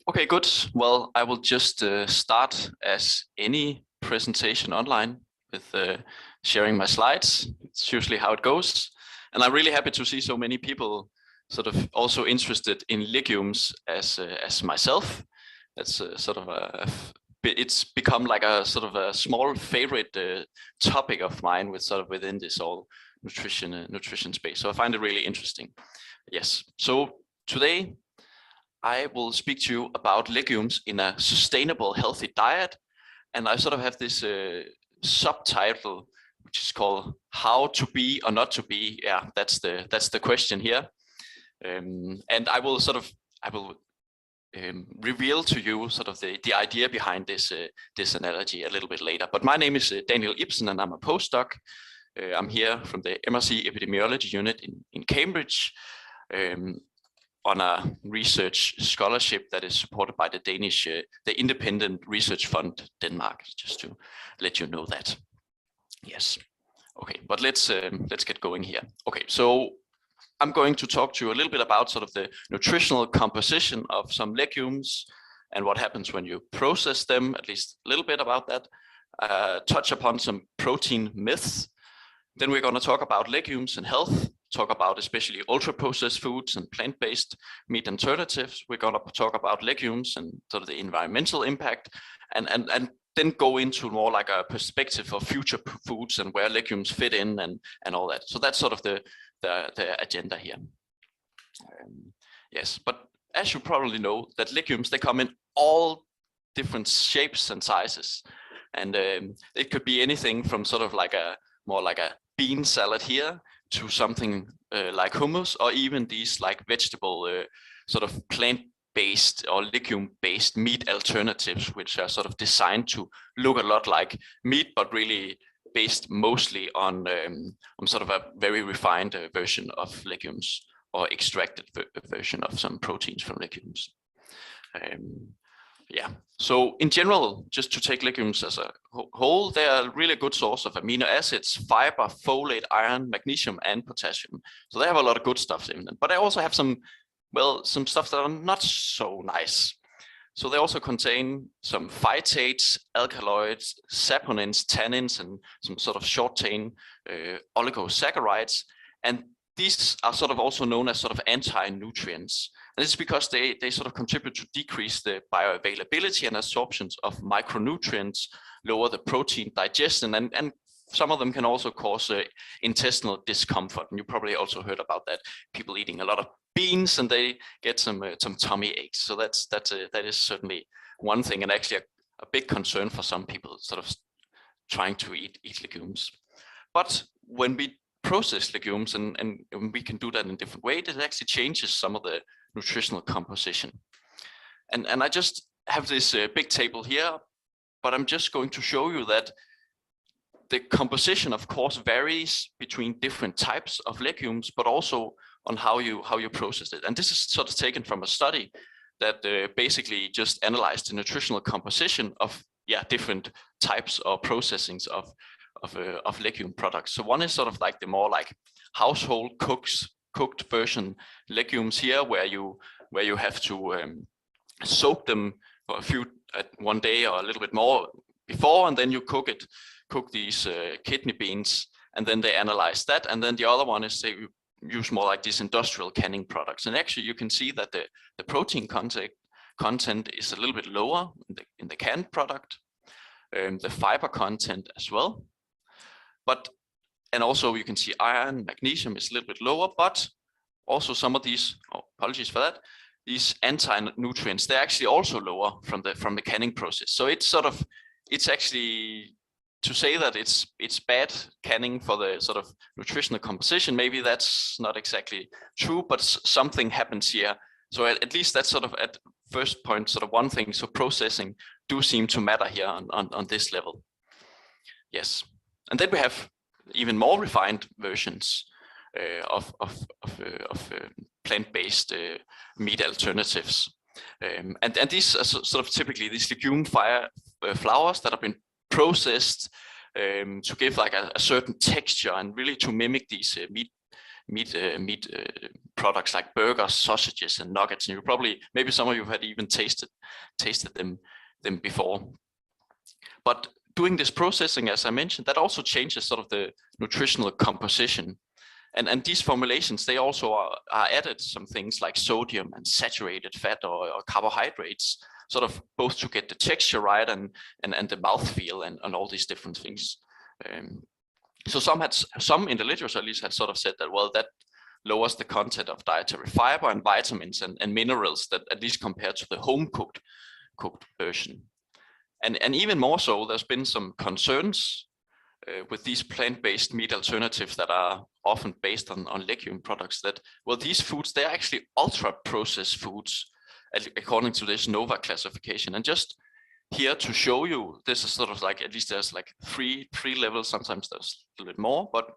Okay, good. Well, I will just start as any presentation online with sharing my slides. It's usually how it goes. And I'm really happy to see so many people sort of also interested in legumes as myself. That's sort of it's become like a sort of a small favorite topic of mine with sort of within this all nutrition space. So I find it really interesting. Yes. So today I will speak to you about legumes in a sustainable, healthy diet. And I sort of have this subtitle, which is called "How to Be or Not to Be." Yeah, that's the question here. And I will reveal to you sort of the idea behind this analogy a little bit later. But my name is Daniel Ibsen, and I'm a postdoc. I'm here from the MRC Epidemiology unit in Cambridge. On a research scholarship that is supported by the Danish, the Independent Research Fund Denmark, just to let you know that. Yes. Okay, but let's get going here. Okay, so I'm going to talk to you a little bit about sort of the nutritional composition of some legumes and what happens when you process them, at least a little bit about that. Touch upon some protein myths. Then we're going to talk about legumes and health, talk about especially ultra-processed foods and plant-based meat alternatives. We're going to talk about legumes and sort of the environmental impact, and then go into more like a perspective of future foods and where legumes fit in and all that. So that's sort of the agenda here. Yes, but as you probably know, that legumes, they come in all different shapes and sizes. And it could be anything from sort of like more like a bean salad here to something like hummus, or even these like vegetable sort of plant-based or legume-based meat alternatives, which are sort of designed to look a lot like meat, but really based mostly on sort of a very refined version of legumes, or extracted version of some proteins from legumes. Yeah, so in general, just to take legumes as a whole, they are a really good source of amino acids, fiber, folate, iron, magnesium, and potassium. So they have a lot of good stuff in them, but they also have some stuff that are not so nice. So they also contain some phytates, alkaloids, saponins, tannins, and some sort of short-chain oligosaccharides. And these are sort of also known as sort of anti-nutrients. And this is because they sort of contribute to decrease the bioavailability and absorptions of micronutrients, lower the protein digestion, and some of them can also cause intestinal discomfort. And you probably also heard about that. People eating a lot of beans and they get some tummy aches. So that is certainly one thing, and actually a big concern for some people sort of trying to eat legumes. But when we process legumes, and we can do that in different ways, it actually changes some of the nutritional composition. And I just have this big table here, but I'm just going to show you that the composition, of course, varies between different types of legumes, but also on how you process it. And this is sort of taken from a study that basically just analyzed the nutritional composition of different types or processings of legume products. So one is sort of like the more like household cooked version legumes here, where you have to soak them for one day or a little bit more before, and then you cook these kidney beans, and then they analyze that. And then the other one is they use more like these industrial canning products. And actually you can see that the protein content is a little bit lower in the canned product, the fiber content as well. And also you can see iron, magnesium is a little bit lower, but also some of these, apologies for that, these anti-nutrients, they're actually also lower from the canning process. So it's actually, to say that it's bad canning for the sort of nutritional composition, maybe that's not exactly true, but something happens here. So at least that's sort of at first point, sort of one thing. So processing do seem to matter here on this level. Yes. And then we have even more refined versions of plant-based meat alternatives. And these are sort of typically these legume flours that have been processed to give like a certain texture and really to mimic these meat products like burgers, sausages, and nuggets. And you probably, maybe some of you had even tasted them before. But doing this processing, as I mentioned, that also changes sort of the nutritional composition. And these formulations, they also are added some things like sodium and saturated fat or carbohydrates, sort of both to get the texture right and the mouthfeel and all these different things. So some in the literature at least had sort of said that, well, that lowers the content of dietary fiber and vitamins and minerals, that at least compared to the home cooked version. And even more so, there's been some concerns with these plant-based meat alternatives that are often based on legume products, that, well, these foods, they're actually ultra-processed foods according to this NOVA classification. And just here to show you, this is sort of like, at least there's like three levels, sometimes there's a little bit more, but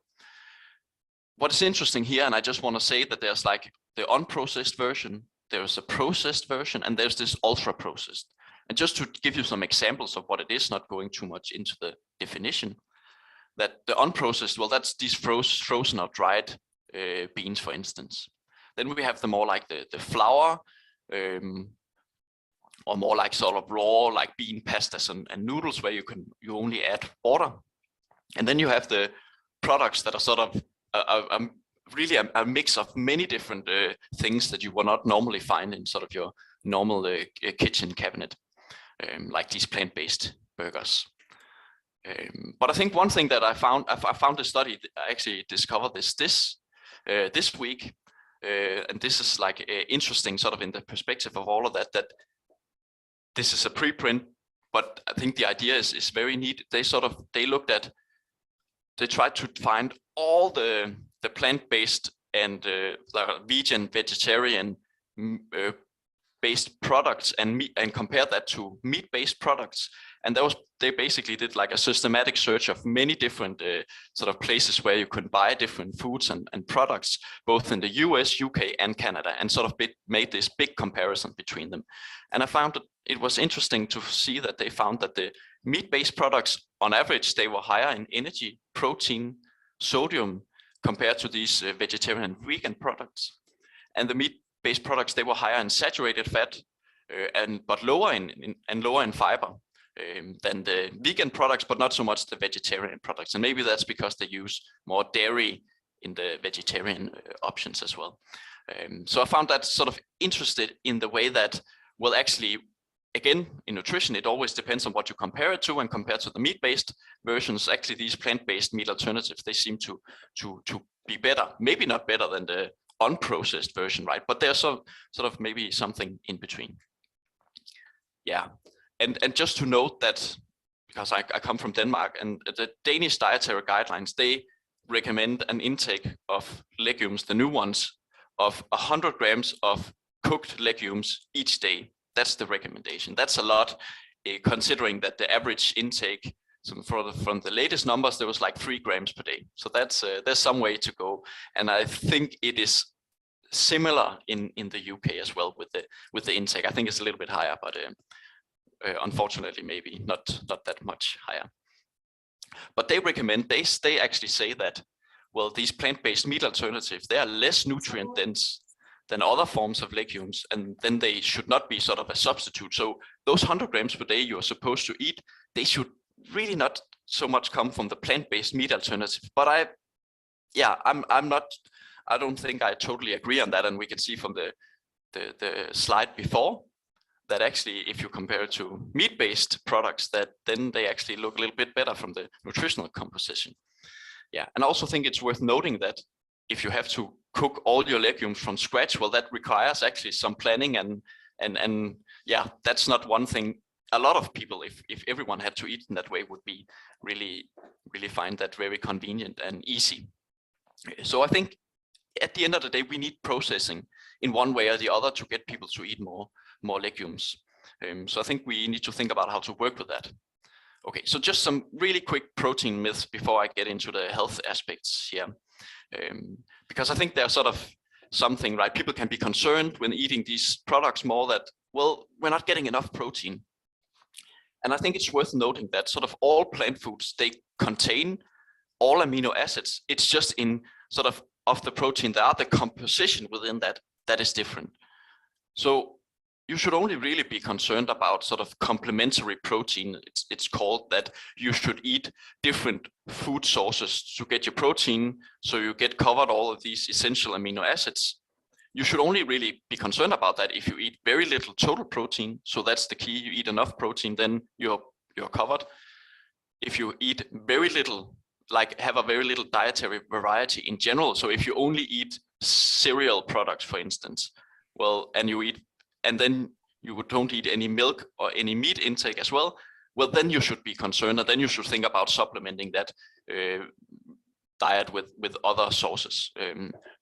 what is interesting here, and I just want to say that there's like the unprocessed version, there's a processed version, and there's this ultra-processed. And just to give you some examples of what it is, not going too much into the definition, that the unprocessed, well, that's these frozen or dried beans, for instance. Then we have the more like the flour, or more like sort of raw, like bean pastas and noodles, where you only add water. And then you have the products that are sort of really a mix of many different things that you will not normally find in sort of your normal kitchen cabinet, like these plant-based burgers. But I think one thing that I found a study, I actually discovered this week, and this is like interesting sort of in the perspective of all of that this is a preprint, but I think the idea is very neat. They tried to find all the plant-based and vegan, vegetarian based products and compare that to meat-based products. And they basically did like a systematic search of many different sort of places where you could buy different foods and products, both in the US, UK, and Canada, and sort of made this big comparison between them. And I found that it was interesting to see that they found that the meat-based products, on average, they were higher in energy, protein, sodium, compared to these vegetarian and vegan products. And the meat-based products, they were higher in saturated fat, but lower in fiber than the vegan products, but not so much the vegetarian products. And maybe that's because they use more dairy in the vegetarian options as well. So I found that sort of interested in the way that, well, actually, again, in nutrition, it always depends on what you compare it to, and compared to the meat-based versions, actually these plant-based meat alternatives, they seem to be better, maybe not better than the unprocessed version, right? But there's sort of maybe something in between. Yeah, and just to note that, because I come from Denmark, and the Danish dietary guidelines, they recommend an intake of legumes, the new ones, of 100 grams of cooked legumes each day. That's the recommendation. That's a lot, considering that the average intake, from the latest numbers, there was like 3 grams per day. So that's there's some way to go, and I think it is similar in the UK as well with the intake. I think it's a little bit higher, but unfortunately, maybe not that much higher. But they recommend, they actually say that, well, these plant-based meat alternatives, they are less nutrient dense than other forms of legumes, and then they should not be sort of a substitute. So those 100 grams per day you're supposed to eat, they should really not so much come from the plant-based meat alternative. But I don't think I totally agree on that, and we can see from the slide before that actually, if you compare it to meat-based products, that then they actually look a little bit better from the nutritional composition. Yeah, and I also think it's worth noting that if you have to cook all your legumes from scratch, well, that requires actually some planning, and yeah, that's not one thing. A lot of people, if everyone had to eat in that way, would be really find that very convenient and easy. So I think at the end of the day, we need processing in one way or the other to get people to eat more legumes. So I think we need to think about how to work with that. Okay, so just some really quick protein myths before I get into the health aspects here. Because I think there's sort of something, right? People can be concerned when eating these products more that, well, we're not getting enough protein. And I think it's worth noting that sort of all plant foods, they contain all amino acids. It's just in sort of of the protein there are, the composition within that is different. So you should only really be concerned about sort of complementary protein. It's called that you should eat different food sources to get your protein, so you get covered all of these essential amino acids. You should only really be concerned about that if you eat very little total protein. So that's the key. You eat enough protein, then you're covered. If you eat very little, like have a very little dietary variety in general. So if you only eat cereal products, for instance, well, and then you don't eat any milk or any meat intake as well, well, then you should be concerned, and then you should think about supplementing that diet with other sources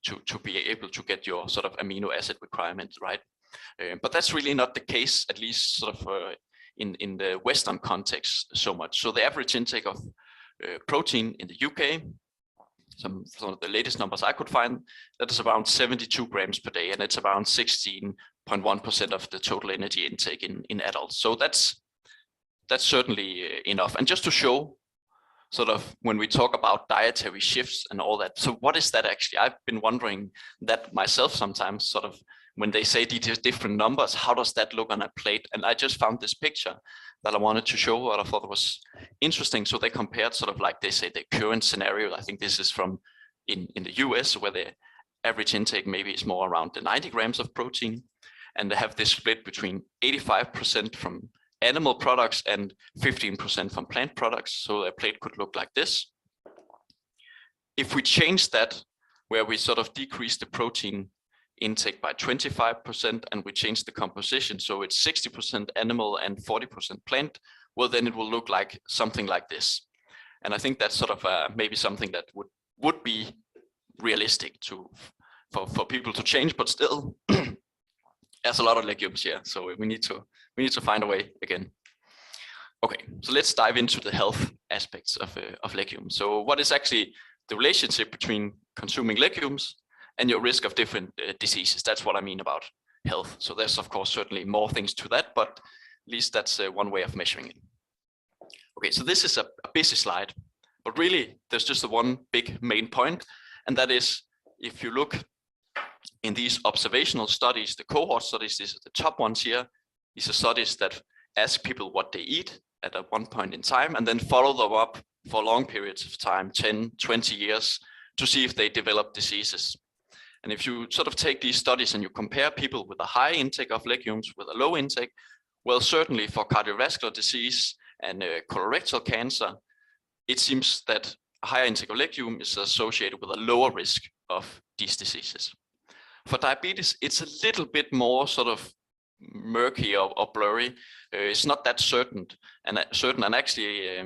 to be able to get your sort of amino acid requirement right. But that's really not the case, at least sort of in the Western context so much. So the average intake of protein in the UK, some of the latest numbers I could find, that is around 72 grams per day, and it's around 16.1% of the total energy intake in adults. So that's certainly enough. And just to show sort of when we talk about dietary shifts and all that, so what is that actually? I've been wondering that myself sometimes, sort of when they say these different numbers, how does that look on a plate? And I just found this picture that I wanted to show, what I thought was interesting. So they compared sort of like, they say the current scenario, I think this is from in the US, where the average intake maybe is more around the 90 grams of protein. And they have this split between 85% from animal products and 15% from plant products. So a plate could look like this. If we change that, where we sort of decrease the protein intake by 25% and we change the composition, so it's 60% animal and 40% plant, well, then it will look like something like this. And I think that's sort of maybe something that would be realistic for people to change, but still there's a lot of legumes here, so we need to find a way again. Okay, so let's dive into the health aspects of legumes. So what is actually the relationship between consuming legumes and your risk of different diseases? That's what I mean about health. So there's of course certainly more things to that, but at least that's one way of measuring it. Okay, so this is a busy slide, but really there's just the one big main point, and that is, if you look in these observational studies, the cohort studies, these are the top ones here. These are studies that ask people what they eat at one point in time and then follow them up for long periods of time, 10, 20 years, to see if they develop diseases. And if you sort of take these studies and you compare people with a high intake of legumes with a low intake, well, certainly for cardiovascular disease and colorectal cancer, it seems that a higher intake of legume is associated with a lower risk of these diseases. For diabetes, it's a little bit more sort of murky or blurry. It's not that certain. And actually,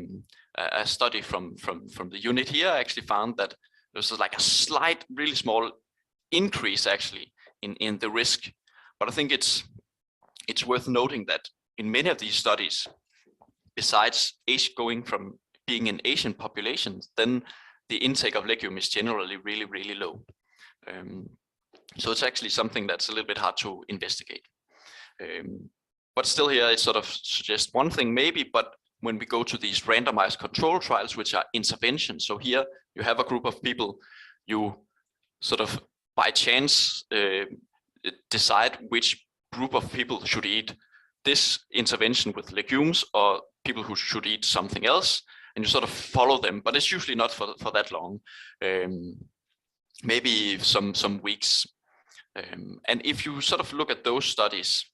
a study from the unit here actually found that there's like a slight, really small increase actually in the risk. But I think it's worth noting that in many of these studies, besides going from being in Asian populations, then the intake of legume is generally really, really low. So it's actually something that's a little bit hard to investigate. But still here, it sort of suggests one thing maybe, but when we go to these randomized control trials, which are interventions, so here you have a group of people, you sort of by chance decide which group of people should eat this intervention with legumes or people who should eat something else, and you sort of follow them, but it's usually not for that long, maybe some weeks. And if you sort of look at those studies,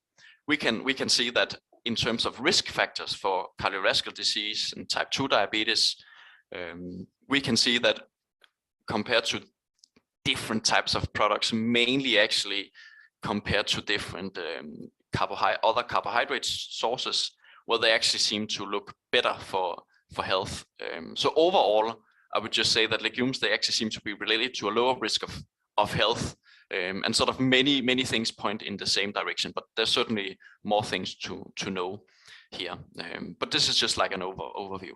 we can see that in terms of risk factors for cardiovascular disease and type 2 diabetes, we can see that compared to different types of products, mainly actually compared to different other carbohydrate sources, well, they actually seem to look better for health. So overall, I would just say that legumes, they actually seem to be related to a lower risk of health. And sort of many things point in the same direction, but there's certainly more things to know here. But this is just like an overview.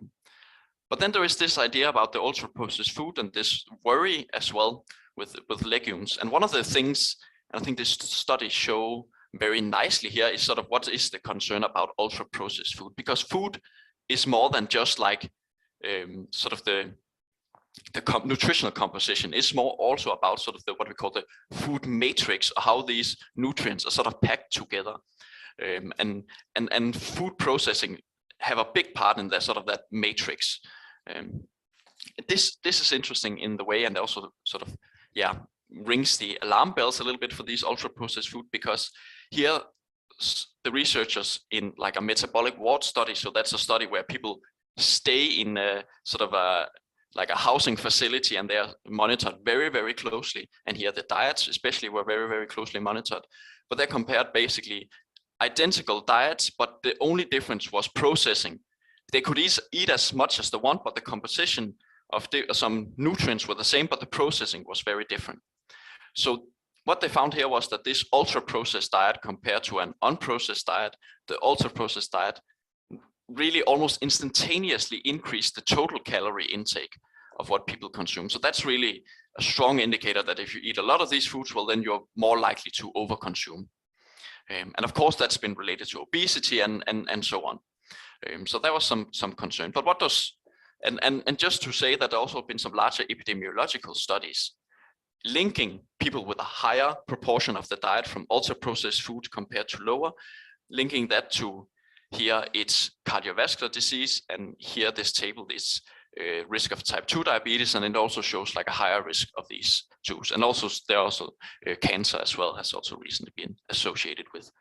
But then there is this idea about the ultra-processed food and this worry as well with legumes. And one of the things, and I think this study show very nicely here, is sort of what is the concern about ultra-processed food, because food is more than just like sort of the nutritional composition is more also about sort of what we call the food matrix, or how these nutrients are sort of packed together. And food processing have a big part in that sort of that matrix. This is interesting in the way, and also sort of rings the alarm bells a little bit for these ultra processed food, because here the researchers in like a metabolic ward study, so that's a study where people stay in a sort of like a housing facility, and they are monitored very, very closely. And here the diets especially were very, very closely monitored. But they compared basically identical diets, but the only difference was processing. They could eat as much as they want, but the composition of some nutrients were the same, but the processing was very different. So what they found here was that this ultra-processed diet compared to an unprocessed diet, the ultra-processed diet really almost instantaneously increased the total calorie intake of what people consume. So that's really a strong indicator that if you eat a lot of these foods, well, then you're more likely to overconsume. And of course, that's been related to obesity and so on. So there was some concern. But what does, and just to say that there also been some larger epidemiological studies linking people with a higher proportion of the diet from ultra-processed food compared to lower, linking that to here it's cardiovascular disease, and here this table is risk of type 2 diabetes, and it also shows like a higher risk of these two. And also there are also cancer as well has also recently been associated with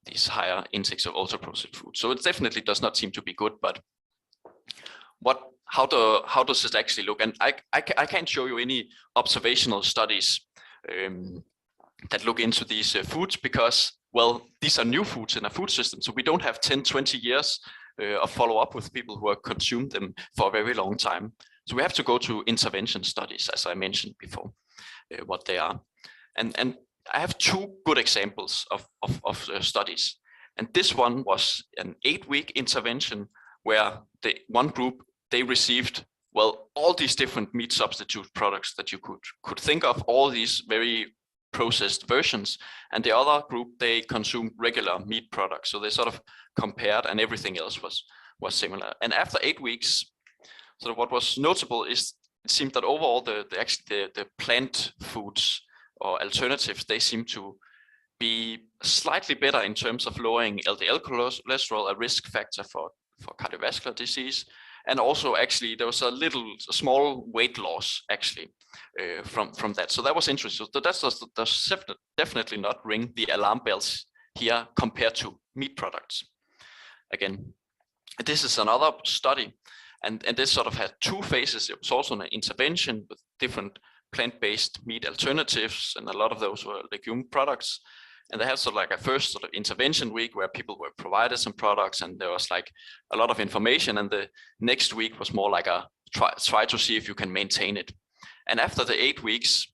these higher intakes of ultra-processed food. So it definitely does not seem to be good, but how does it actually look? And I can't show you any observational studies that look into these foods, because, well, these are new foods in a food system. So we don't have 10, 20 years of follow-up with people who have consumed them for a very long time. So we have to go to intervention studies, as I mentioned before, what they are. And I have two good examples of studies. And this one was an 8-week intervention where the one group, they received, well, all these different meat substitute products that you could think of, all these very processed versions, and the other group, they consumed regular meat products. So they sort of compared, and everything else was similar. And after 8 weeks, sort of what was notable is it seemed that overall the plant foods or alternatives, they seem to be slightly better in terms of lowering LDL cholesterol, a risk factor for cardiovascular disease. And also actually there was a small weight loss actually from that. So that was interesting. So that does definitely not ring the alarm bells here compared to meat products. Again, this is another study, and this sort of had two phases. It was also an intervention with different plant-based meat alternatives, and a lot of those were legume products. And they had sort of like a first sort of intervention week where people were provided some products, and there was like a lot of information. And the next week was more like a try to see if you can maintain it. And after the 8 weeks,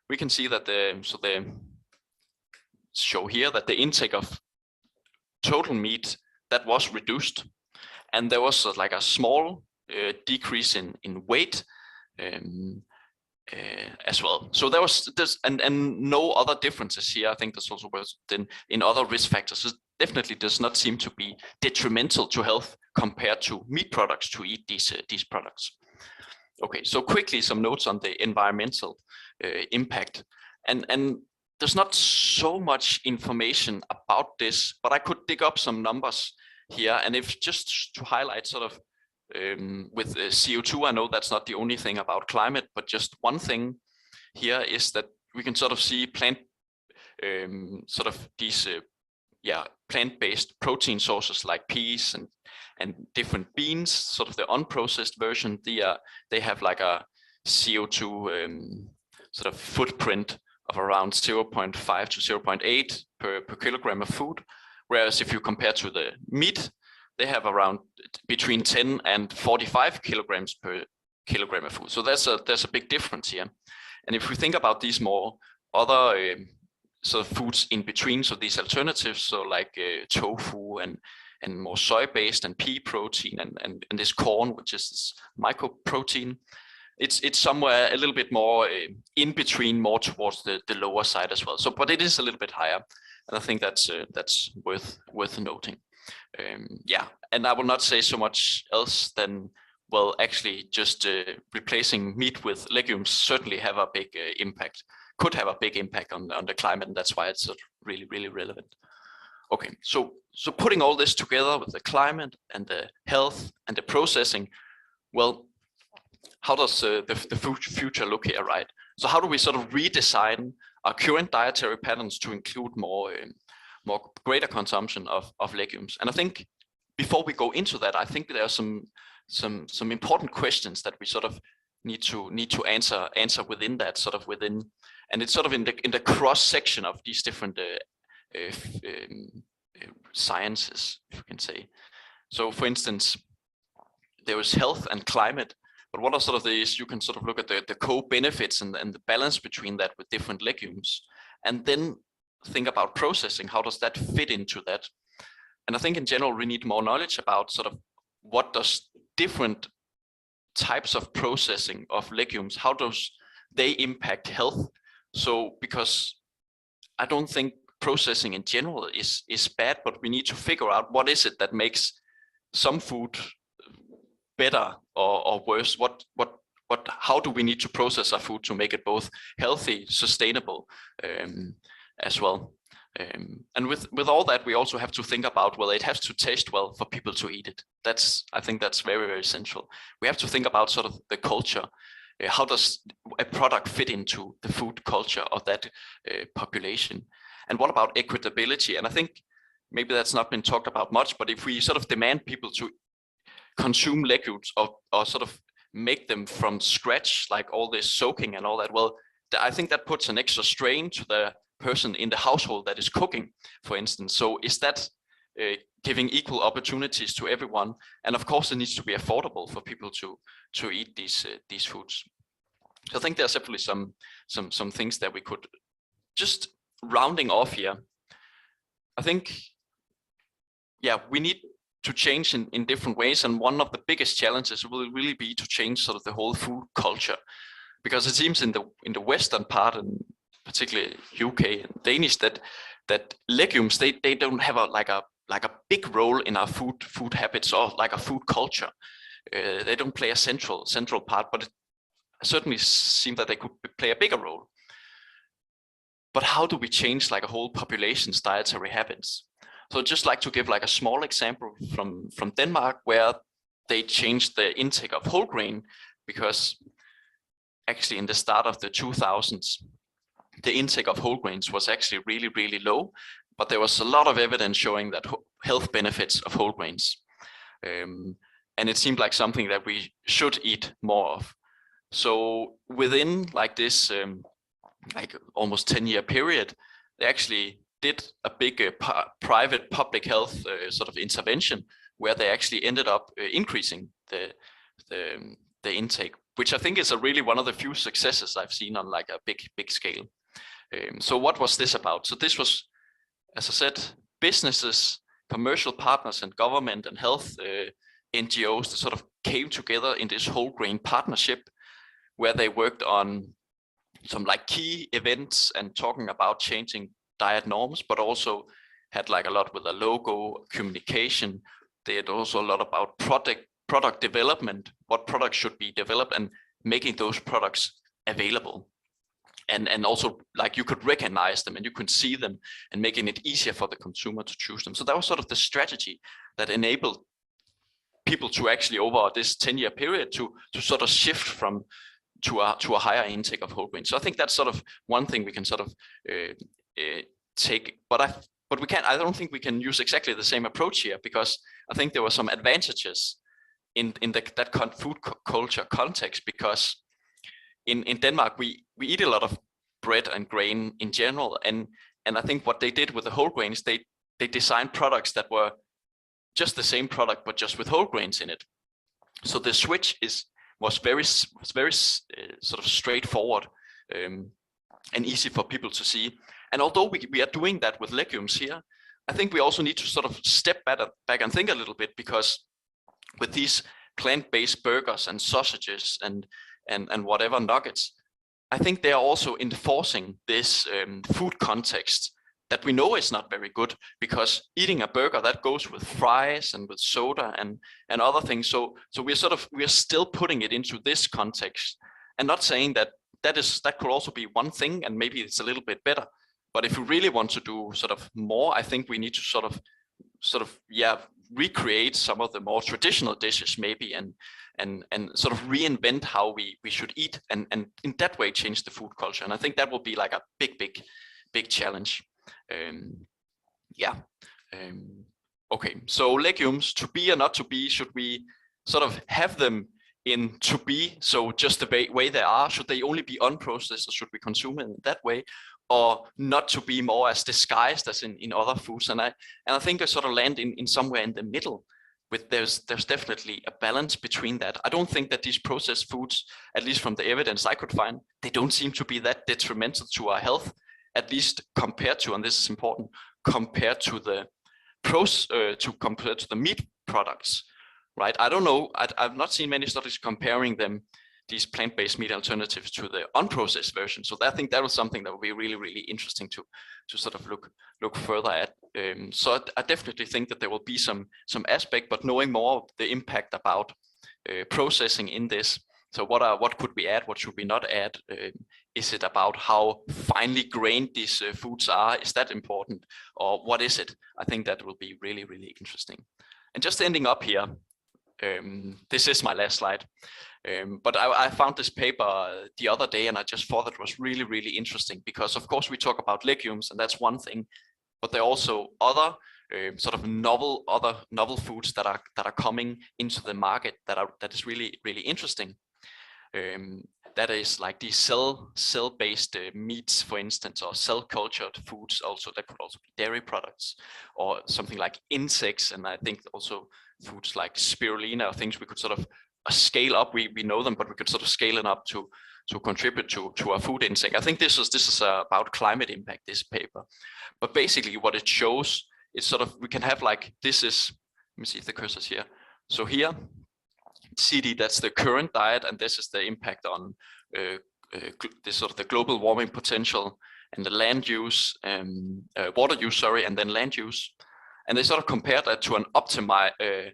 we can see that they show here that the intake of total meat that was reduced, and there was like a small decrease in weight. As well. So there was this, and no other differences here. I think this also was in other risk factors. It definitely does not seem to be detrimental to health compared to meat products to eat these products. Okay, so quickly some notes on the environmental impact, and there's not so much information about this, but I could dig up some numbers here, and if just to highlight sort of with CO2, I know that's not the only thing about climate, but just one thing here is that we can sort of see plant-based protein sources like peas and different beans, sort of the unprocessed version. They have like a CO2 sort of footprint of around 0.5 to 0.8 per kilogram of food, whereas if you compare to the meat, they have around between 10 and 45 kilograms per kilogram of food. So there's a big difference here. And if we think about these more other sort of foods in between, so these alternatives, so like tofu and more soy-based and pea protein and this corn, which is this mycoprotein, it's somewhere a little bit more in between, more towards the lower side as well. So, but it is a little bit higher, and I think that's worth noting. Yeah, and I will not say so much else than well, actually just replacing meat with legumes certainly have a big impact, could have a big impact on the climate, and that's why it's really, really relevant. Okay, so putting all this together with the climate and the health and the processing, well, how does the future look here, right? So how do we sort of redesign our current dietary patterns to include more greater consumption of legumes? And I think before we go into that, I think there are some important questions that we sort of need to answer within that, sort of within, and it's sort of in the cross section of these different sciences, if you can say. So for instance, there is health and climate, but what are sort of these, you can sort of look at the co-benefits and the balance between that with different legumes, and then think about processing. How does that fit into that? And I think in general, we need more knowledge about sort of what does different types of processing of legumes, how does they impact health? So, because I don't think processing in general is bad, but we need to figure out what is it that makes some food better or worse. How do we need to process our food to make it both healthy, sustainable, as well? And with all that, we also have to think about, well, it has to taste well for people to eat it. I think that's very, very essential. We have to think about sort of the culture. How does a product fit into the food culture of that population? And what about equitability? And I think maybe that's not been talked about much, but if we sort of demand people to consume legumes or sort of make them from scratch, like all this soaking and all that, well, I think that puts an extra strain to the person in the household that is cooking, for instance. So is that giving equal opportunities to everyone? And of course, it needs to be affordable for people to eat these foods. So I think there's definitely some things that we could just rounding off here. I think, yeah, we need to change in different ways, and one of the biggest challenges will really be to change sort of the whole food culture, because it seems in the Western part, and particularly UK and Danish, that legumes they don't have a big role in our food habits or like a food culture. They don't play a central part, but it certainly seems that they could play a bigger role. But how do we change like a whole population's dietary habits? So I'd just like to give like a small example from Denmark, where they changed the intake of whole grain, because actually in the start of the 2000s, the intake of whole grains was actually really, really low, but there was a lot of evidence showing that health benefits of whole grains. And it seemed like something that we should eat more of. So within like this, like almost 10-year period, they actually did a big private public health sort of intervention, where they actually ended up increasing the intake, which I think is really one of the few successes I've seen on like a big scale. So what was this about? So this was, as I said, businesses, commercial partners, and government and health NGOs that sort of came together in this whole grain partnership, where they worked on some like key events and talking about changing diet norms, but also had like a lot with a logo, communication. They had also a lot about product development, what products should be developed, and making those products available. And also like you could recognize them and you could see them, and making it easier for the consumer to choose them. So that was sort of the strategy that enabled people to actually, over this 10-year period, to sort of shift to a higher intake of whole grain. So I think that's sort of one thing we can sort of take, but we can't. I don't think we can use exactly the same approach here, because I think there were some advantages in that food culture context, because in Denmark we eat a lot of bread and grain in general, and I think what they did with the whole grains, they designed products that were just the same product but just with whole grains in it. So the switch was very sort of straightforward and easy for people to see. And although we are doing that with legumes here, I think we also need to sort of step back and think a little bit, because with these plant-based burgers and sausages and whatever nuggets, I think they are also enforcing this food context that we know is not very good, because eating a burger, that goes with fries and with soda and other things. So we're still putting it into this context, and not saying that could also be one thing, and maybe it's a little bit better. But if we really want to do sort of more, I think we need to sort of recreate some of the more traditional dishes maybe, and sort of reinvent how we should eat, and in that way change the food culture. And I think that will be like a big challenge. Okay, so legumes, to be or not to be, should we sort of have them in to be, so just the way they are? Should they only be unprocessed, or should we consume it in that way, or not to be more as disguised as in other foods? And I think I sort of land in somewhere in the middle. With there's definitely a balance between that. I don't think that these processed foods, at least from the evidence I could find, they don't seem to be that detrimental to our health, at least compared to, and this is important, compared to the compared to the meat products, right? I don't know. I've not seen many studies comparing these plant-based meat alternatives to the unprocessed version. So I think that was something that would be really interesting to sort of look further at. So I definitely think that there will be some aspect, but knowing more of the impact about processing in this. So what could we add? What should we not add? Is it about how finely grained these foods are? Is that important, or what is it? I think that will be really interesting. And just ending up here, this is my last slide. But I found this paper the other day, and I just thought it was really interesting, because of course we talk about legumes, and that's one thing, but there are also other sort of novel foods that are coming into the market that is really interesting. That is like these cell-based meats, for instance, or cell-cultured foods. Also, that could also be dairy products, or something like insects, and I think also foods like spirulina, or things we could sort of scale up. We know them, but we could sort of scale it up to contribute to our food intake. I think this is about climate impact, this paper. But basically what it shows is sort of, we can have like, this is, let me see if the cursor's here. So here, CD, that's the current diet, and this is the impact on this sort of the global warming potential, and the land use, water use, sorry, and then land use. And they sort of compare that to an optimized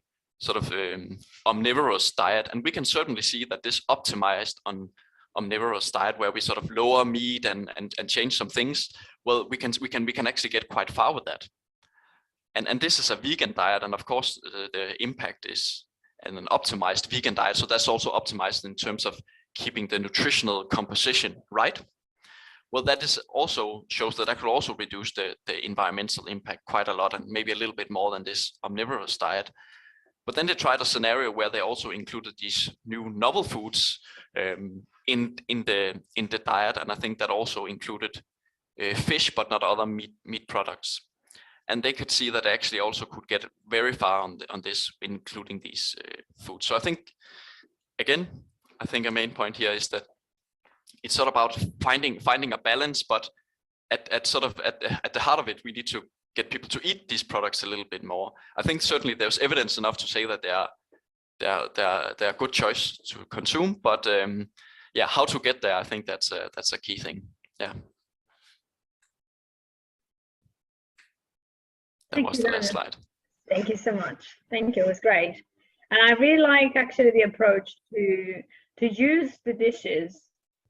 omnivorous diet, and we can certainly see that this optimized omnivorous diet, where we sort of lower meat and change some things, well, we can actually get quite far with that. And this is a vegan diet, and of course the impact is an optimized vegan diet, so that's also optimized in terms of keeping the nutritional composition right. Well, that is also shows that I could also reduce the environmental impact quite a lot, and maybe a little bit more than this omnivorous diet. But then they tried a scenario where they also included these new novel foods in the diet, and I think that also included fish, but not other meat products. And they could see that they actually also could get very far on this, including these foods. So I think, again, I think a main point here is that it's sort of about finding a balance, but at the heart of it, we need to get people to eat these products a little bit more. I think certainly there's evidence enough to say that they are a good choice to consume, but yeah, how to get there, I think that's a key thing. Yeah. That was the last slide. Thank you so much. Thank you. It was great. And I really like actually the approach to use the dishes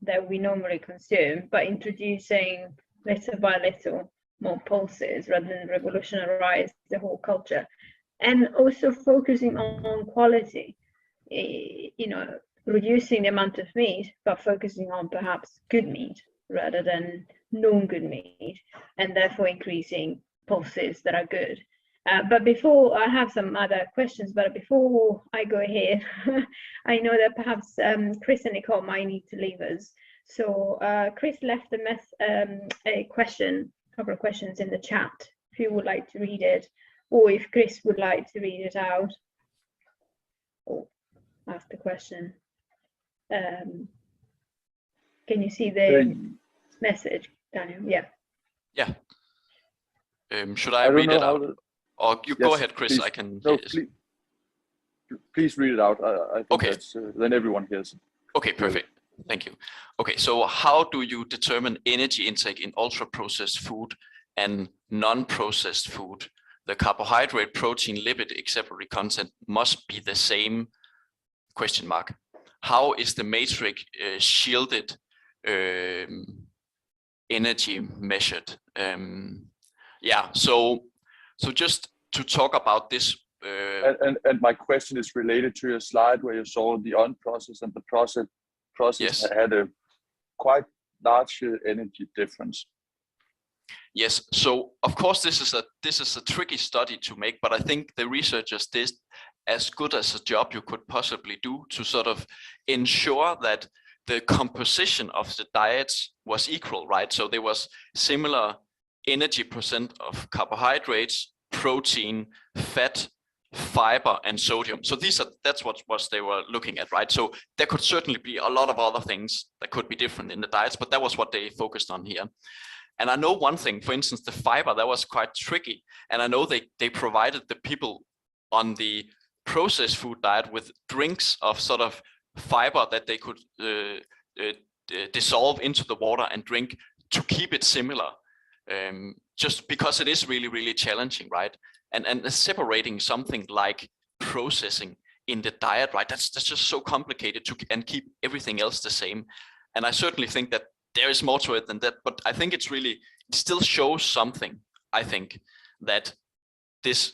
that we normally consume, but introducing little by little more pulses rather than revolutionize the whole culture, and also focusing on quality, you know, reducing the amount of meat, but focusing on perhaps good meat rather than non-good meat, and therefore increasing pulses that are good. But before, I have some other questions, but before I go ahead, I know that perhaps Chris and Nicole might need to leave us. So Chris left a couple of questions in the chat, if you would like to read it, or if Chris would like to read it out. Oh, ask the question. Can you see the message, Daniel? Yeah. Yeah. Should I read it out? Or you yes, go ahead, Chris. Please. I can. No, please read it out. I think okay. That's, then everyone hears it. Okay, perfect. Thank you. Okay, so how do you determine energy intake in ultra-processed food, and non-processed food, the carbohydrate, protein, lipid, exemplary content must be the same, question mark. How is the matrix shielded energy measured? Yeah, so just to talk about this. And my question is related to your slide where you saw the unprocessed and the processed Yes. had a quite large energy difference. Yes, so of course this is a tricky study to make, but I think the researchers did as good as a job you could possibly do to sort of ensure that the composition of the diets was equal, right? So there was similar energy percent of carbohydrates, protein, fat, fiber, and sodium. So that's what they were looking at, right? So there could certainly be a lot of other things that could be different in the diets, but that was what they focused on here. And I know one thing, for instance, the fiber, that was quite tricky. And I know they provided the people on the processed food diet with drinks of sort of fiber that they could dissolve into the water and drink to keep it similar, just because it is really, really challenging, right? And separating something like processing in the diet, right? That's just so complicated and keep everything else the same. And I certainly think that there is more to it than that, but I think it still shows something, I think, that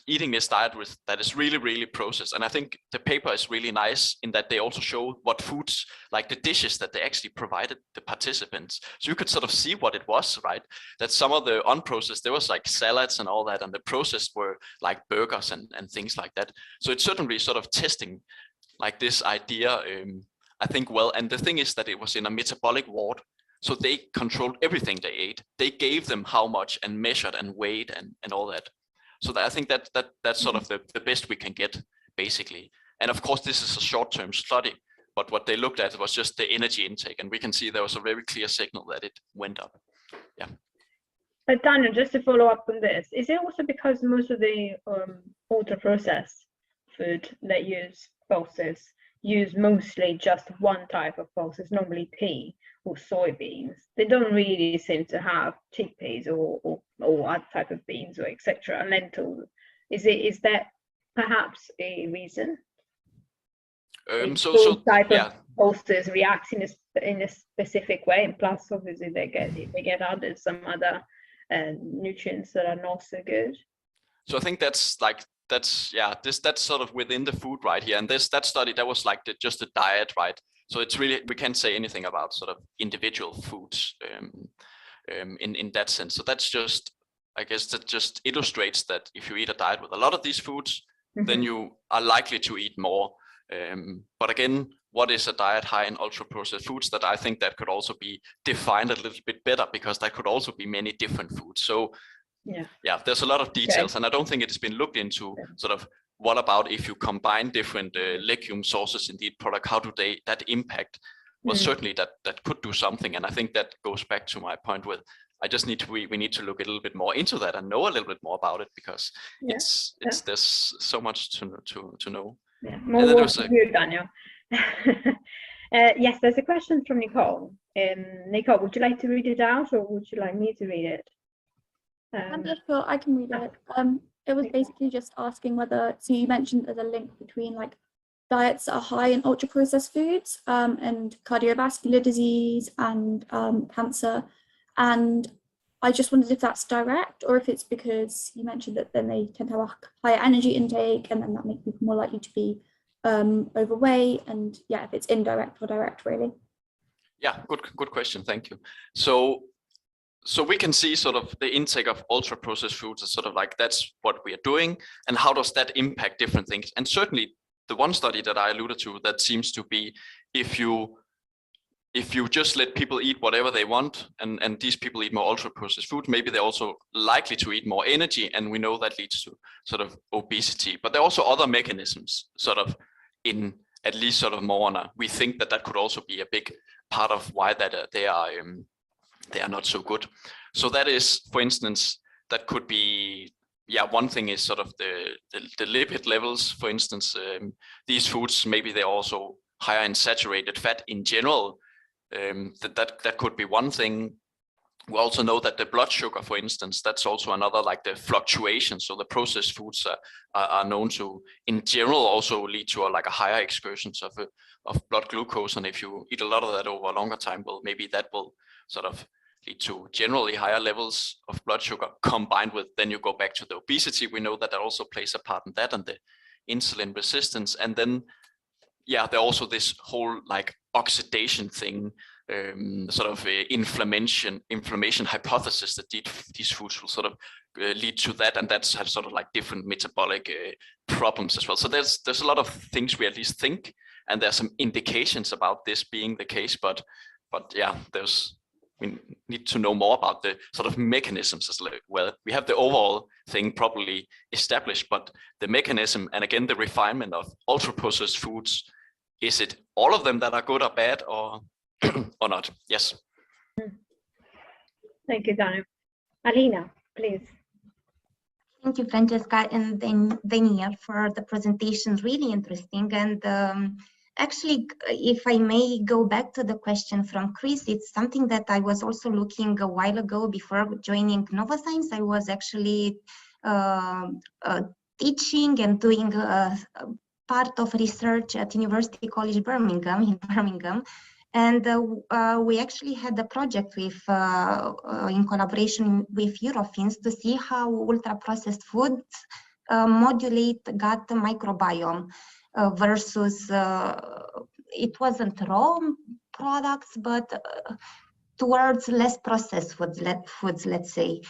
eating this diet that is really, really processed. And I think the paper is really nice in that they also show what foods, like the dishes that they actually provided the participants. So you could sort of see what it was, right? That some of the unprocessed, there was like salads and all that, and the processed were like burgers and things like that. So it's certainly sort of testing like this idea, I think, well, and the thing is that it was in a metabolic ward. So they controlled everything they ate. They gave them how much and measured and weighed and all that. So I think that's sort of the best we can get, basically. And of course, this is a short-term study, but what they looked at was just the energy intake, and we can see there was a very clear signal that it went up. Yeah. But Daniel, just to follow up on this, is it also because most of the ultra-processed food that use pulses use mostly just one type of pulses, normally pea or soybeans? They don't really seem to have chickpeas or other type of beans or etc. Lentils. Is that perhaps a reason? So type yeah. of pulses react in a specific way, and plus obviously they get added some other nutrients that are not so good. So I think that's sort of within the food right here, and that study, that was like just the diet, right? So it's really, we can't say anything about sort of individual foods in that sense. So that's just, I guess that just illustrates that if you eat a diet with a lot of these foods, then you are likely to eat more. But again, what is a diet high in ultra processed foods? That I think that could also be defined a little bit better, because that could also be many different foods. So yeah, there's a lot of details, and I don't think it has been looked into sort of what about if you combine different legume sources in the product, how do that impact? Well, certainly that could do something, and I think that goes back to my point with I just need to we need to look a little bit more into that and know a little bit more about it, because it's there's so much to know. Yeah, more work to do, Daniel. Yes, there's a question from Nicole. Nicole, would you like to read it out, or would you like me to read it? I'm just sure I can read it. It was basically just asking whether, so you mentioned there's a link between like diets that are high in ultra processed foods and cardiovascular disease and cancer, and I just wondered if that's direct, or if it's because you mentioned that then they tend to have a higher energy intake, and then that makes people more likely to be overweight, and yeah, if it's indirect or direct, really. Yeah, good question, thank you. So we can see sort of the intake of ultra processed foods as sort of like that's what we are doing, and how does that impact different things. And certainly the one study that I alluded to, that seems to be if you just let people eat whatever they want, and these people eat more ultra processed food, maybe they're also likely to eat more energy, and we know that leads to sort of obesity. But there are also other mechanisms sort of in at least sort of more on we think that could also be a big part of why that they are not so good. So that is, for instance, that could be, one thing is sort of the lipid levels. For instance, these foods, maybe they're also higher in saturated fat in general. That could be one thing. We also know that the blood sugar, for instance, that's also another, like the fluctuation. So the processed foods are known to, in general, also lead to like a higher excursions of blood glucose. And if you eat a lot of that over a longer time, well, maybe that will sort of lead to generally higher levels of blood sugar, combined with, then you go back to the obesity. We know that also plays a part in that, and the insulin resistance. And then, yeah, there's also this whole like oxidation thing, sort of inflammation hypothesis that these foods will sort of lead to that, and that's have sort of like different metabolic problems as well. So there's a lot of things we at least think, and there's some indications about this being the case, but yeah, we need to know more about the sort of mechanisms as well. We have the overall thing probably established, but the mechanism, and again the refinement of ultra processed foods, is it all of them that are good or bad, or or not? Yes. Thank you, Daniel. Alina, please. Thank you, Francesca and Daniel, for the presentation. Really interesting. And actually, if I may go back to the question from Chris, it's something that I was also looking a while ago before joining Novozymes. I was actually teaching and doing part of research at University College Birmingham in Birmingham. And we actually had a project with, in collaboration with Eurofins, to see how ultra-processed foods modulate gut microbiome versus, it wasn't raw products, but towards less processed foods, let's say.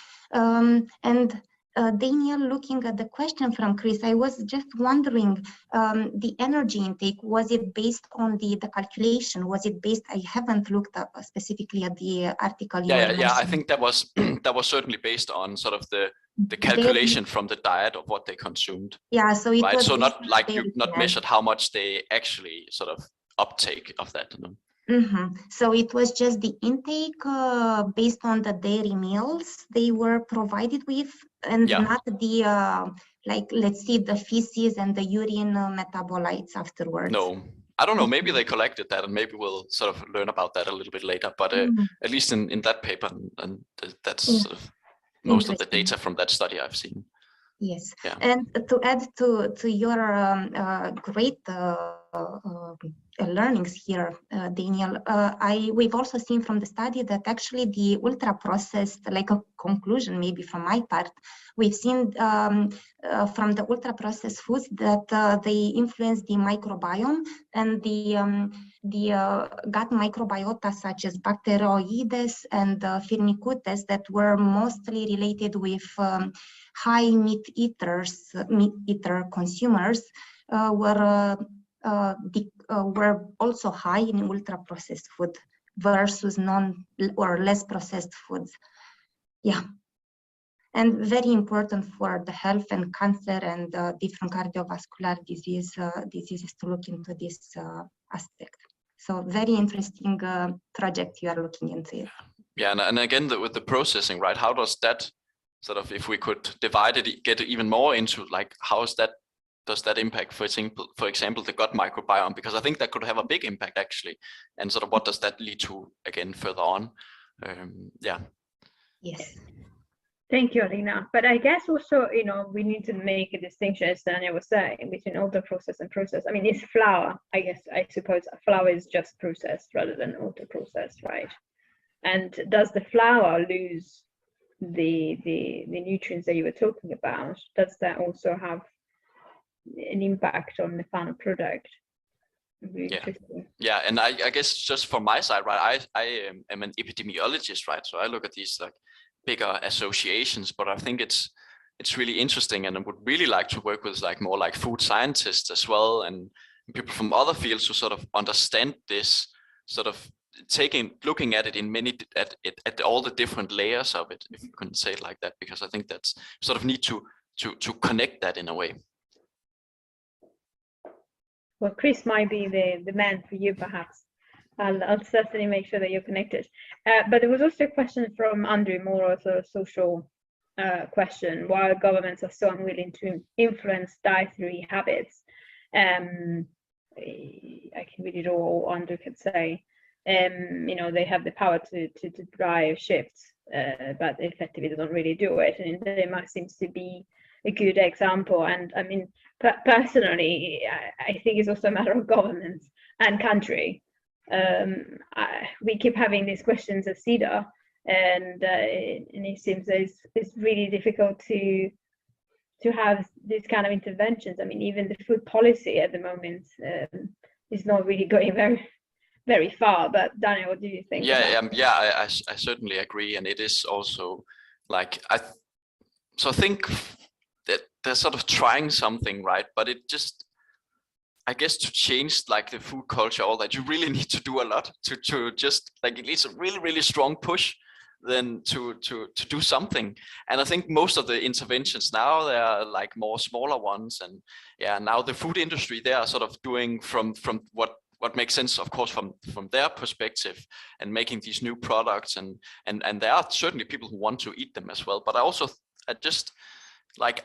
Daniel, looking at the question from Chris, I was just wondering, the energy intake, was it based on the calculation? Was it based, I haven't looked up specifically at the article. Yeah, I think that was that was certainly based on sort of the calculation from the diet of what they consumed. Yeah, so it was so not like you not measured how much they actually sort of uptake of that. You know? So it was just the intake based on the dairy meals they were provided with, and not the like, let's see, the feces and the urine metabolites afterwards. No, I don't know. Maybe they collected that, and maybe we'll sort of learn about that a little bit later. But at least in that paper, and that's sort of most of the data from that study I've seen. Yes, yeah. And to add to your great learnings here, Daniel, we've also seen from the study that actually the ultra processed, like a conclusion maybe from my part, we've seen from the ultra processed foods that they influence the microbiome and the gut microbiota, such as Bacteroides and Firmicutes, that were mostly related with high meat eater consumers, were also high in ultra processed food versus non or less processed foods. Yeah, and very important for the health and cancer and different cardiovascular diseases to look into this aspect. So very interesting project you are looking into. Yeah, and again with the processing, right? How does that sort of, if we could divide it, get even more into like, does that impact, for example, the gut microbiome? Because I think that could have a big impact actually. And sort of what does that lead to again further on? Yeah. Yes. Thank you, Alina. But I guess also, we need to make a distinction, as Daniel was saying, between ultra processed and processed. I mean, it's flour. I suppose flour is just processed rather than ultra processed, right? And does the flour lose the nutrients that you were talking about? Does that also have an impact on the final product? Yeah, and I guess just from my side, right, I am an epidemiologist, right? So I look at these like bigger associations, but I think it's really interesting, and I would really like to work with like more like food scientists as well, and people from other fields who sort of understand this, sort of looking at it in at all the different layers of it, if you can say it like that, because I think that's sort of need to connect that in a way. Well, Chris might be the man for you, perhaps. I'll certainly make sure that you're connected. But there was also a question from Andrew, more of a social question. While governments are so unwilling to influence dietary habits, I can read it all, Andrew could say, they have the power to drive shifts but effectively they don't really do it. And Denmark seems to be a good example. And I mean, personally, I think it's also a matter of government and country. We keep having these questions at CEDA, and it seems that it's really difficult to have these kind of interventions. I mean, even the food policy at the moment is not really going very far. But Daniel, what do you think? I certainly agree, and it is also like I think that they're sort of trying something, right? But it just, I guess, to change like the food culture, all that, you really need to do a lot to just like, it needs a really strong push then to do something. And I think most of the interventions now, they are like more smaller ones, and now the food industry, they are sort of doing from what makes sense, of course, from their perspective, and making these new products, and there are certainly people who want to eat them as well. But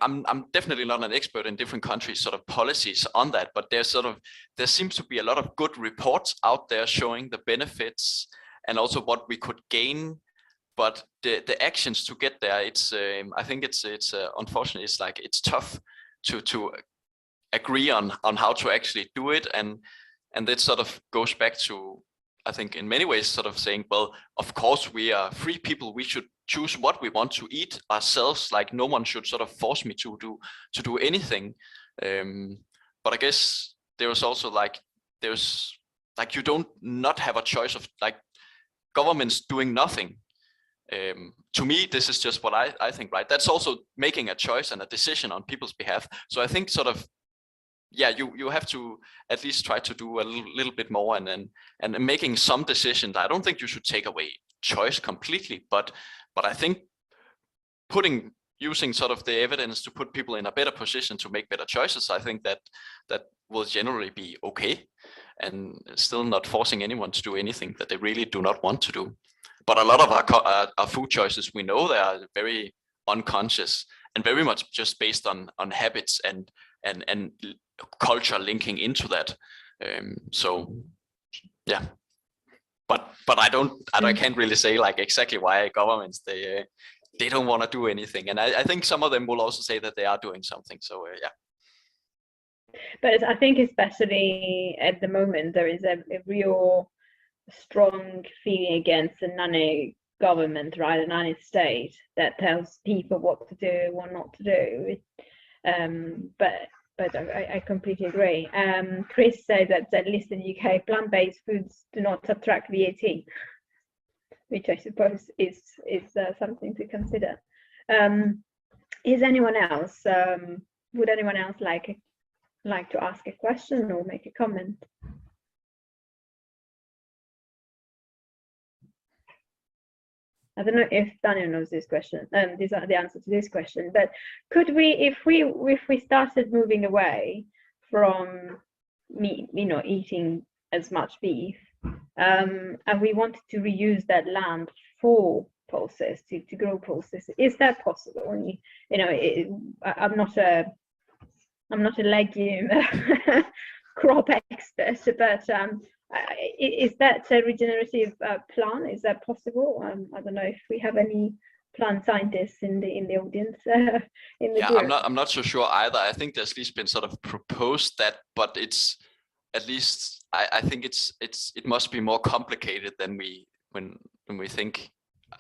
I'm definitely not an expert in different countries' sort of policies on that, but there seems to be a lot of good reports out there showing the benefits and also what we could gain. But the actions to get there, I think it's unfortunately, it's tough to agree on how to actually do it, and that sort of goes back to, I think, in many ways, sort of saying, well, of course we are free people, we should choose what we want to eat ourselves. Like, no one should sort of force me to do anything. But I guess there's also you don't not have a choice of like governments doing nothing. To me, this is just what I think, right? That's also making a choice and a decision on people's behalf. So I think sort of, you have to at least try to do a little bit more, and making some decisions. I don't think you should take away choice completely, but I think using sort of the evidence to put people in a better position to make better choices, I think that will generally be okay, and still not forcing anyone to do anything that they really do not want to do. But a lot of our food choices, we know they are very unconscious and very much just based on habits and culture linking into that. But I can't really say like exactly why governments they don't want to do anything, and I think some of them will also say that they are doing something. So But I think especially at the moment there is a real strong feeling against the nanny government, right? A nanny state that tells people what to do, what not to do. But I completely agree. Chris said that at least in the UK, plant-based foods do not subtract VAT, which I suppose is something to consider. Is anyone else? Would anyone else like to ask a question or make a comment? I don't know if Daniel knows this question, the answer to this question, but could we, if we started moving away from meat, eating as much beef, and we wanted to reuse that land for pulses, to grow pulses, is that possible? I'm not a legume crop expert, but is that a regenerative plant? Is that possible? I don't know if we have any plant scientists in the audience. In the group. I'm not so sure either. I think there's at least been sort of proposed that, but it's at least I think it must be more complicated than when we think.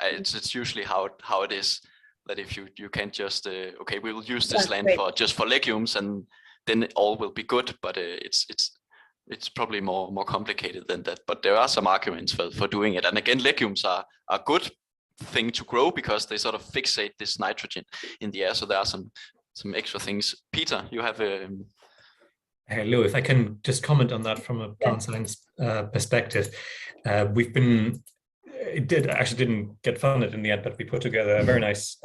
It's usually how it is, that if you can't just okay, we will use this land for legumes and then all will be good, but it's probably more complicated than that. But there are some arguments for doing it. And again, legumes are a good thing to grow because they sort of fixate this nitrogen in the air. So there are some extra things. Peter, you have a... Hello, if I can just comment on that from a plant science perspective. It actually didn't get funded in the end, but we put together a very nice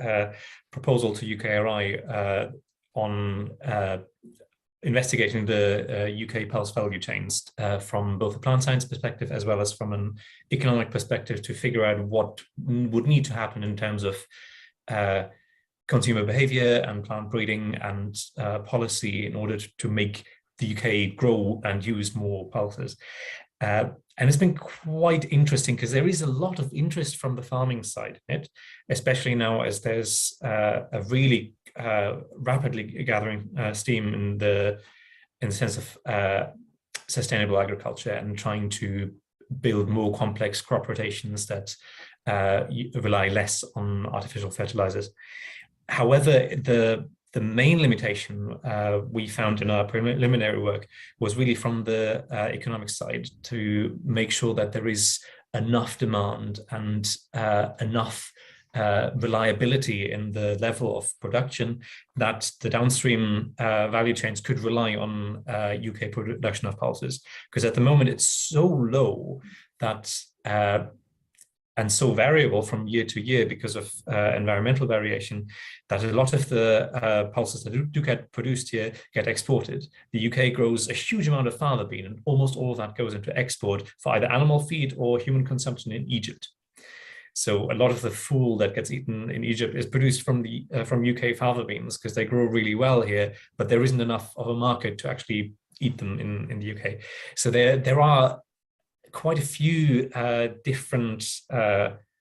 proposal to UKRI on investigating the UK pulse value chains from both a plant science perspective as well as from an economic perspective, to figure out what would need to happen in terms of consumer behavior and plant breeding and policy in order to make the UK grow and use more pulses. And it's been quite interesting because there is a lot of interest from the farming side in it, especially now as there's a really rapidly gathering steam in the sense of sustainable agriculture and trying to build more complex crop rotations that rely less on artificial fertilizers. However, the main limitation we found in our preliminary work was really from the economic side, to make sure that there is enough demand and enough reliability in the level of production that the downstream value chains could rely on UK production of pulses. Because at the moment it's so low that and so variable from year to year because of environmental variation, that a lot of the pulses that do get produced here get exported. The UK grows a huge amount of fava bean, and almost all of that goes into export for either animal feed or human consumption in Egypt. So a lot of the fool that gets eaten in Egypt is produced from UK fava beans because they grow really well here, but there isn't enough of a market to actually eat them in the UK. So there are quite a few different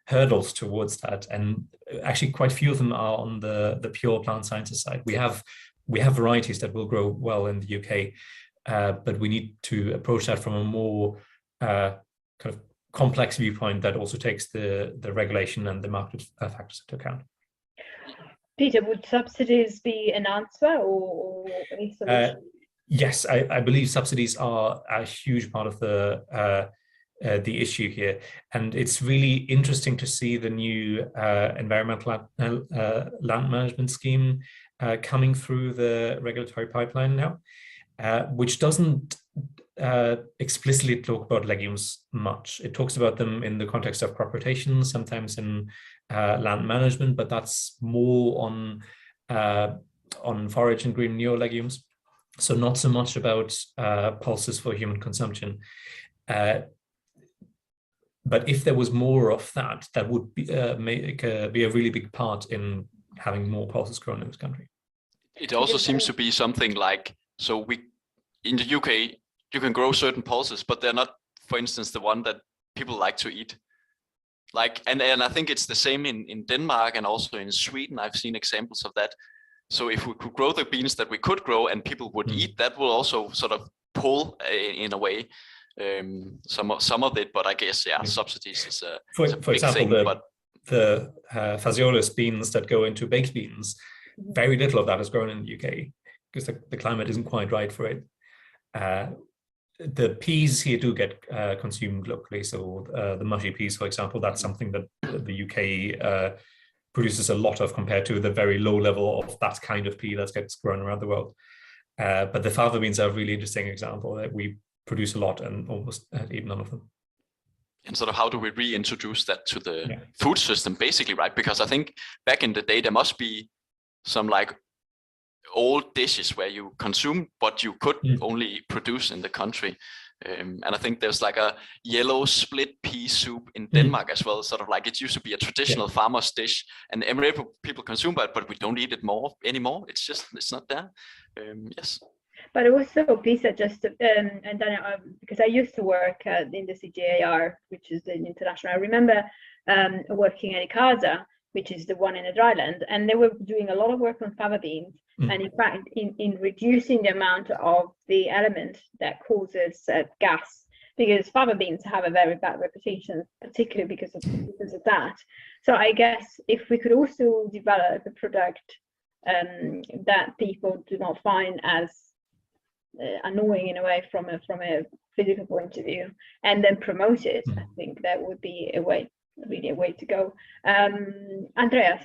hurdles towards that, and actually quite a few of them are on the pure plant sciences side. We have varieties that will grow well in the UK, but we need to approach that from a more kind of complex viewpoint that also takes the regulation and the market factors into account. Peter, would subsidies be an answer or a solution? Yes, I believe subsidies are a huge part of the issue here, and it's really interesting to see the new environmental land management scheme coming through the regulatory pipeline now, which doesn't explicitly talk about legumes much. It talks about them in the context of crop rotation, sometimes in land management, but that's more on forage and green manure legumes. So not so much about pulses for human consumption. But if there was more of that, that would be be a really big part in having more pulses grown in this country. It also seems to be something like, so we in the UK, you can grow certain pulses, but they're not, for instance, the one that people like to eat. Like, and I think it's the same in Denmark and also in Sweden. I've seen examples of that. So if we could grow the beans that we could grow and people would eat, that will also sort of pull in a way some of it. But I guess subsidies is a for big example, thing. the Phaseolus beans that go into baked beans, very little of that is grown in the UK because the climate isn't quite right for it. The peas here do get consumed locally. So the mushy peas, for example, that's something that the UK produces a lot of compared to the very low level of that kind of pea that gets grown around the world. But the fava beans are a really interesting example that we produce a lot and almost eat none of them. And sort of how do we reintroduce that to the food system, basically, right? Because I think back in the day, there must be some like old dishes where you consume what you could only produce in the country. And I think there's like a yellow split pea soup in Denmark as well. Sort of like it used to be a traditional farmer's dish, and people consume it, but we don't eat it anymore. It's not there. Yes. But also, Peter, just and then because I used to work in the CGIAR, which is the international. I remember working at ICASA, which is the one in the dryland, and they were doing a lot of work on fava beans, and in fact, in reducing the amount of the element that causes gas, because fava beans have a very bad reputation, particularly because of that. So I guess if we could also develop a product that people do not find as annoying in a way from a physical point of view, and then promote it, I think that would be really a way to go. Andreas,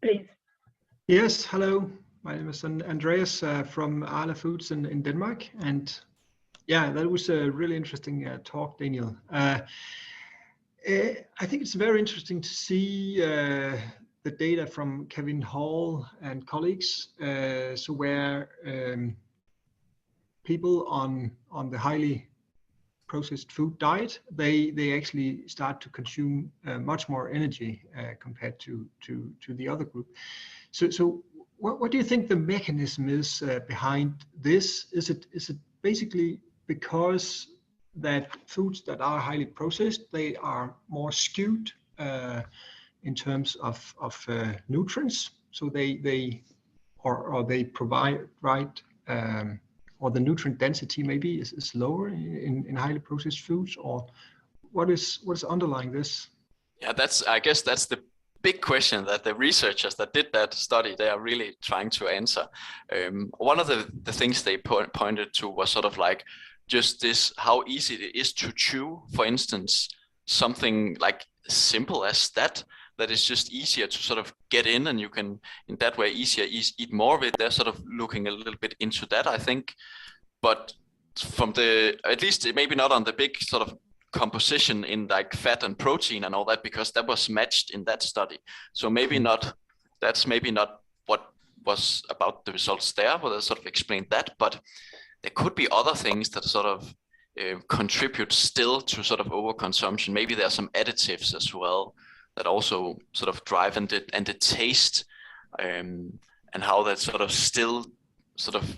please. Yes, hello. My name is Andreas from Arla Foods in Denmark, and yeah, that was a really interesting talk, Daniel. I think it's very interesting to see the data from Kevin Hall and colleagues, so where people on the highly processed food diet, they actually start to consume much more energy compared to the other group. So what do you think the mechanism is behind this? Is it basically because that foods that are highly processed, they are more skewed in terms of nutrients. So they provide or the nutrient density maybe is lower in highly processed foods, or what is underlying this? Yeah, I guess that's the big question that the researchers that did that study, they are really trying to answer. One of the things they pointed to was sort of like just this, how easy it is to chew, for instance, something like simple as that is just easier to sort of get in, and you can in that way easier eat more of it. They're sort of looking a little bit into that, I think. But from at least maybe not on the big sort of composition in like fat and protein and all that, because that was matched in that study. So maybe not, that's maybe not what was about the results there, where they sort of explained that, but there could be other things that sort of contribute still to sort of overconsumption. Maybe there are some additives as well that also sort of drive, and the taste, and how that sort of still sort of,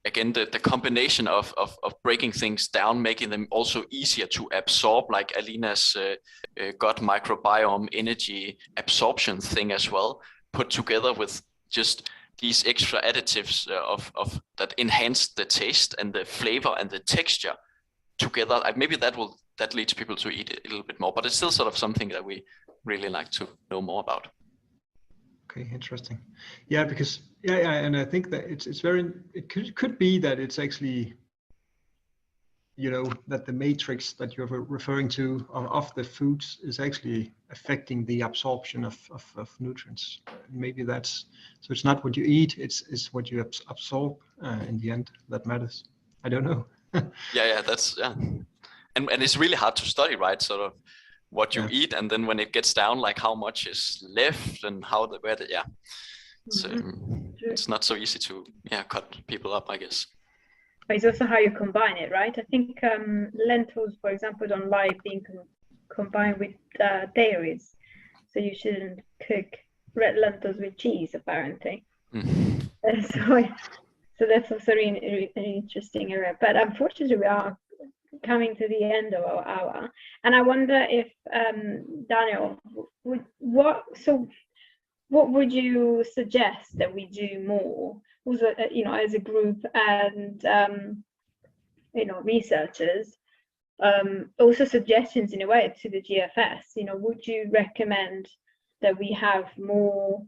again, the combination of breaking things down, making them also easier to absorb, like Alina's gut microbiome energy absorption thing as well, put together with just these extra additives of that enhance the taste and the flavor and the texture together. Maybe that leads people to eat it a little bit more, but it's still sort of something that we really like to know more about. Okay, interesting. Yeah, because and I think that it could be that it's actually, that the matrix that you're referring to of the foods is actually affecting the absorption of nutrients. Maybe so it's not what you eat, it's what you absorb in the end that matters. I don't know. And it's really hard to study, right? Sort of what you eat, and then when it gets down, like how much is left and it's not so easy to cut people up, I guess. But it's also how you combine it, right? I think lentils, for example, don't like being combined with dairies, so you shouldn't cook red lentils with cheese, apparently. So that's also an interesting area. But unfortunately, we are coming to the end of our hour, and I wonder if Daniel, what would you suggest that we do more, also, as a group and researchers, also suggestions in a way to the GFS? Would you recommend that we have more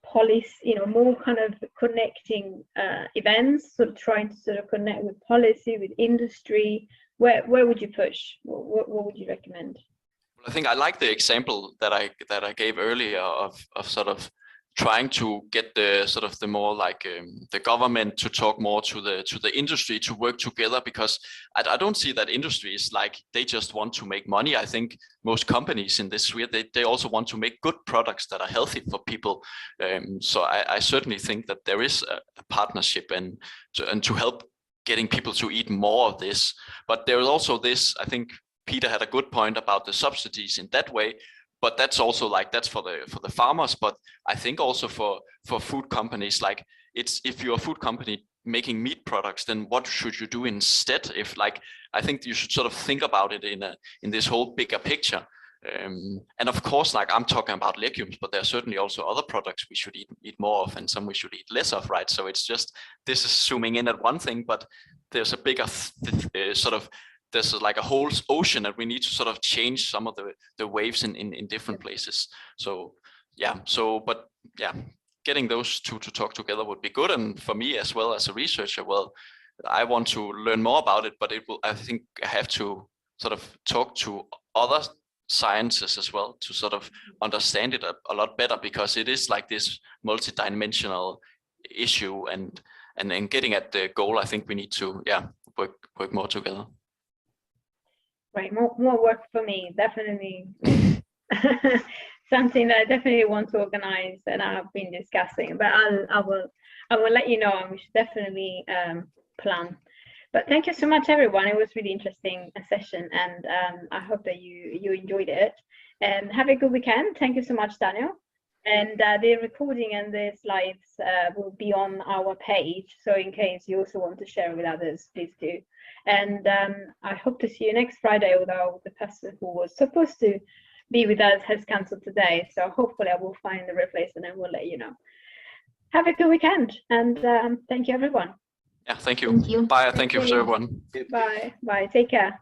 policy, more kind of connecting events, sort of trying to sort of connect with policy, with industry? Where would you push? What would you recommend? I think I like the example that I gave earlier of sort of trying to get the more like the government to talk more to the industry to work together, because I don't see that industry is like they just want to make money. I think most companies in this sphere, they also want to make good products that are healthy for people. So I certainly think that there is a partnership and to help getting people to eat more of this. But there is also this, I think Peter had a good point about the subsidies in that way, but that's also like, that's for the farmers. But I think also for food companies, like if you're a food company making meat products, then what should you do instead? I think you should sort of think about it in this whole bigger picture. And of course, like I'm talking about legumes, but there are certainly also other products we should eat more of, and some we should eat less of, right? So it's just, this is zooming in at one thing, but there's a bigger there's like a whole ocean that we need to sort of change some of the waves in different places. So getting those two to talk together would be good. And for me as well as a researcher, well, I want to learn more about it, but I think I have to sort of talk to other sciences as well to sort of understand it a lot better, because it is like this multi-dimensional issue, and then getting at the goal, I think we need to work more together. Right, more work for me, definitely. Something that I definitely want to organize, and I've been discussing, but I will let you know, and we should definitely plan. But thank you so much, everyone. It was really interesting session, and I hope that you enjoyed it. And have a good weekend. Thank you so much, Daniel. And the recording and the slides will be on our page. So in case you also want to share with others, please do. And I hope to see you next Friday, although the person who was supposed to be with us has cancelled today. So hopefully I will find the replacement and we'll let you know. Have a good weekend, and thank you, everyone. Yeah, thank you. Thank you. Bye. Thank you to everyone. Bye. Bye. Take care.